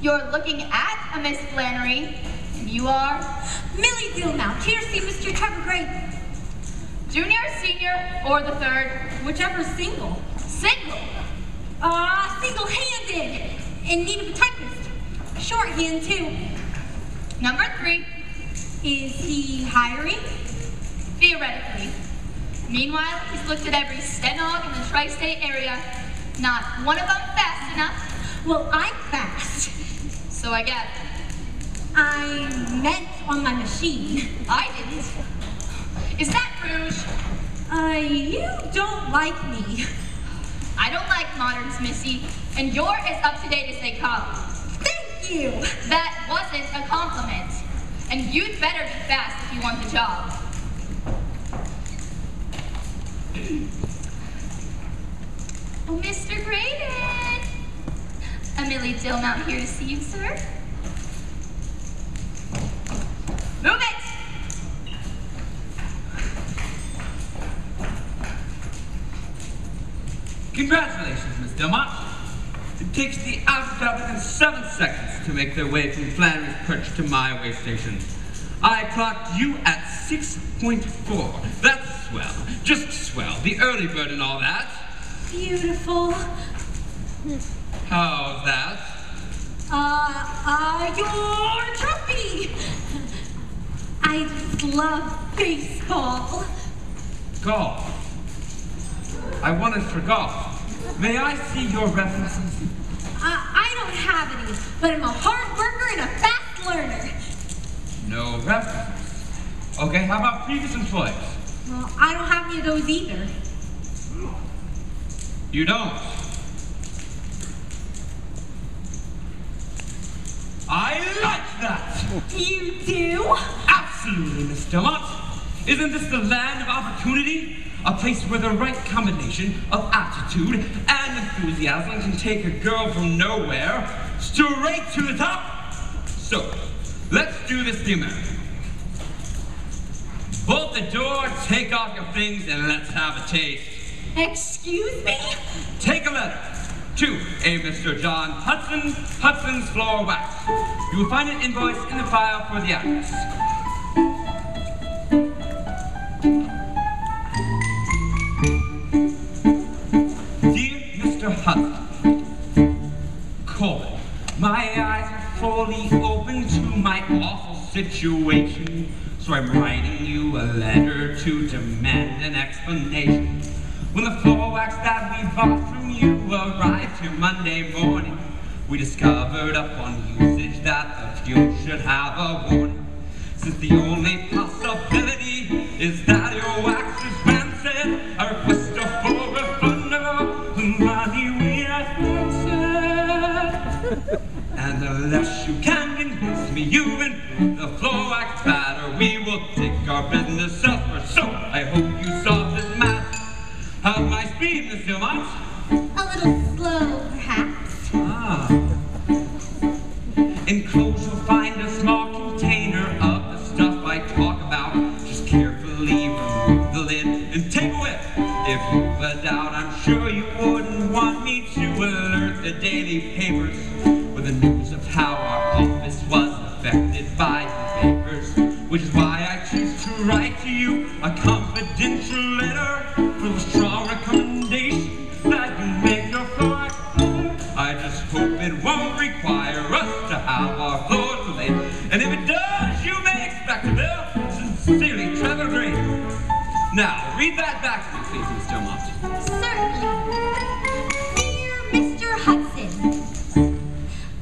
You're looking at a Miss Flannery, and you are? Millie Dillmount, here to see Mr. Trevor Gray. Junior, senior, or the third? Whichever's single. Single? Single-handed. In need of a typist. Shorthand, too. Number 3. Is he hiring? Theoretically. Meanwhile, he's looked at every stenog in the tri-state area. Not one of them fast enough. Well, I'm fast. So I guess. I meant on my machine. I didn't. Is that rouge? You don't like me. I don't like moderns, Missy, and you're as up-to-date as they come. Thank you. That wasn't a compliment. And you'd better be fast if you want the job. Oh, Mr. Graydon. Millie Dillmount here to see you, sir. Move it! Congratulations, Miss Dillmount. It takes the average applicant 7 seconds to make their way from Flannery's Perch to my way station. I clocked you at 6.4. That's swell. Just swell. The early bird and all that. Beautiful. How's that? Your trophy. I just love baseball. Golf. I won it for golf. May I see your references? I don't have any, but I'm a hard worker and a fast learner. No references. Okay, how about previous employers? Well, I don't have any of those either. You don't? I like that! You do? Absolutely, Miss Dillmount. Isn't this the land of opportunity? A place where the right combination of aptitude and enthusiasm can take a girl from nowhere straight to the top? So, let's do this the American. Bolt the door, take off your things, and let's have a taste. Excuse me? Take a letter to a Mr. John Hudson, Hudson's Floor Wax. You will find an invoice in the file for the address. Dear Mr. Hudson, colon, my eyes are fully open to my awful situation, so I'm writing you a letter to demand an explanation. When the floor wax that we bought from you arrived here Monday morning, we discovered upon usage that the fuel should have a warning. Since the only possibility is that your wax is rancid, I request a full refund of all the money we have spent. And unless you can convince me you've improved the floor wax batter, we will take our business elsewhere. So I hope you solve this matter. How's my speed, Miss Dillmount? A little slow, perhaps. Enclosed you'll find a small container of the stuff I talk about. Just carefully remove the lid and take a whiff. If you've a doubt, I'm sure you wouldn't want me to alert the daily papers with the news of how our office was affected by the vapors. Which is why I choose to write to you a confidential letter for a strong recommendation that you make your floor wax better. I just hope it won't require us to have our floors laid. And if it does, you may expect a bill. Sincerely, Trevor Gray. Now, read that back to me, please, Miss Dillmount. Certainly. Dear Mr. Hudson,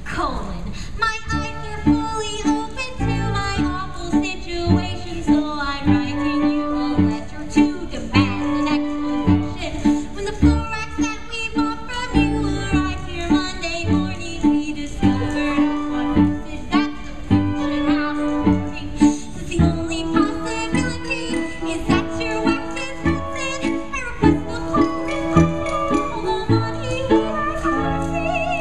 colon, my eyes are fully open to my awful situation, so I'm writing you a letter to demand an explanation. When the floor wax that we bought from you arrived here Monday morning, we discovered upon usage that the fuel should have a warning. Since the only possibility is that your wax is rancid, I request a full refund of all the money we have spent.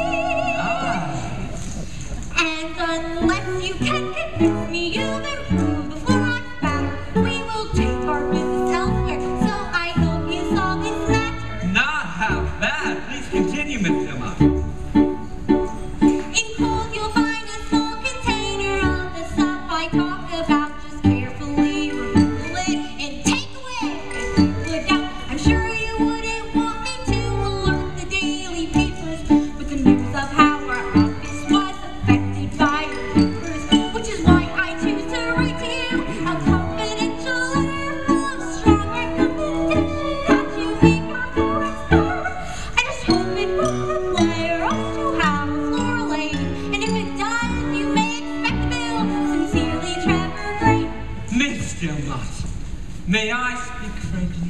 And unless you can convince me you've improved the floor wax batter, we will take our business elsewhere. So I hope you solve this matter. Not half bad. Please continue, Miss Dillmount. In cold you'll find May I speak frankly?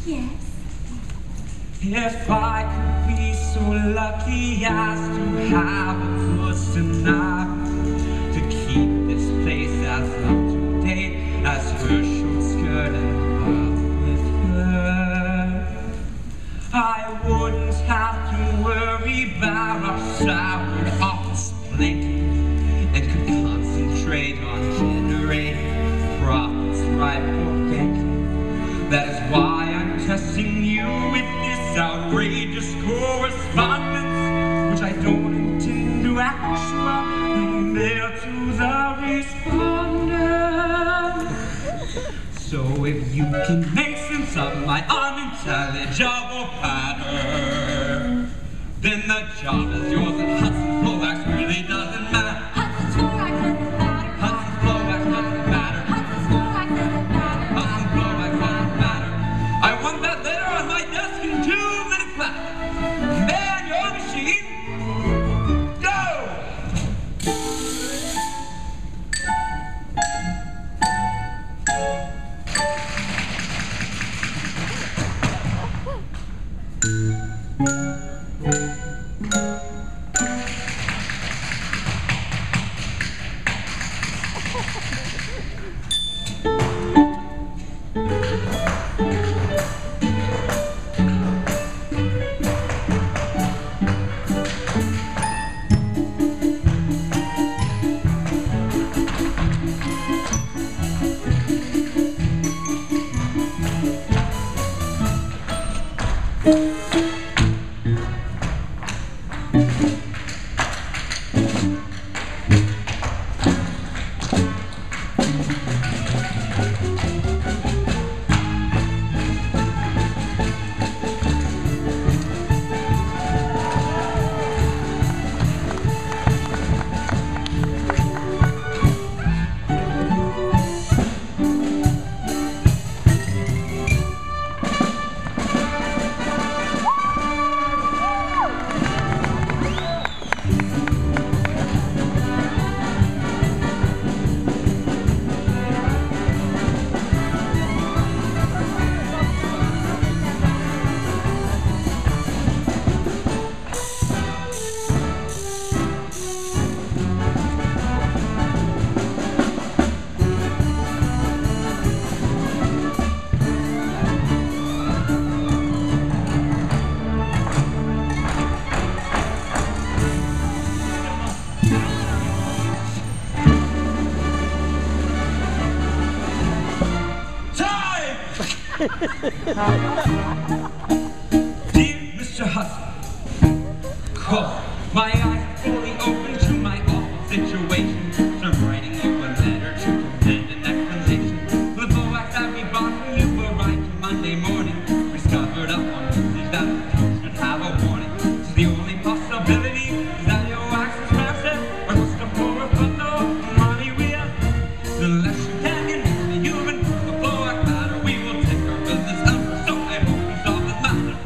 Yes. If I could be so lucky as to have a good enough to keep this place as up to date as her short skirt and love with her, I wouldn't have to worry about our soured office blanking and could concentrate on generating profits right for banking. That is why I'm testing you with this outrageous correspondence, which I don't intend to actually mail to the respondent. So if you can make sense of my unintelligible pattern, then the job is yours and Hudson's Flowax really doesn't matter. Hudson's Flowax doesn't matter. Hudson's Flowax doesn't matter. Hudson's Flowax doesn't matter. Hudson's Flowax doesn't matter. I want that letter on my desk in 2 minutes flat. Man, your machine, go! Dear Mr. Hudson, quote, my eyes fully open to my awful situation, so I'm writing you a letter to demand an explanation. The Flowax that we bought from you will arrive to Monday morning. We discovered up on Tuesdays that the town should have a warning. So the only possibility is that your wax is rancid, or just a pour of bundle of money we have. The less you can get into the human, the Flowax matter, we will take our business out. So I hope you solve this matter.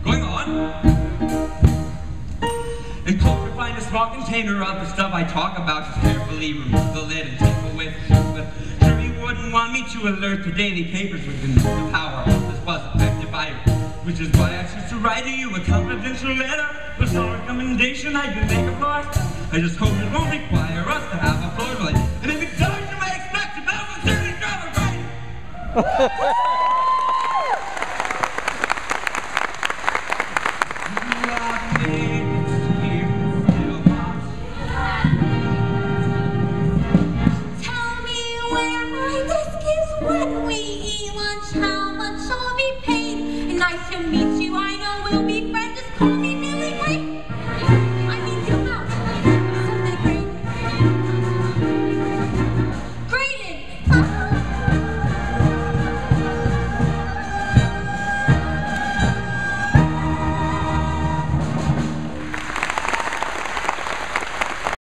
Going on. Enclosed we find a small container of the stuff I talk about. Just carefully remove the lid and take away the juice. But sure you wouldn't want me to alert the daily papers with the power this was affected by it. Which is why I choose to write to you a confidential letter with some recommendation I can make a floor. I just hope it won't require us to have a floor light. And if it does, you may expect to have a 30 driver right.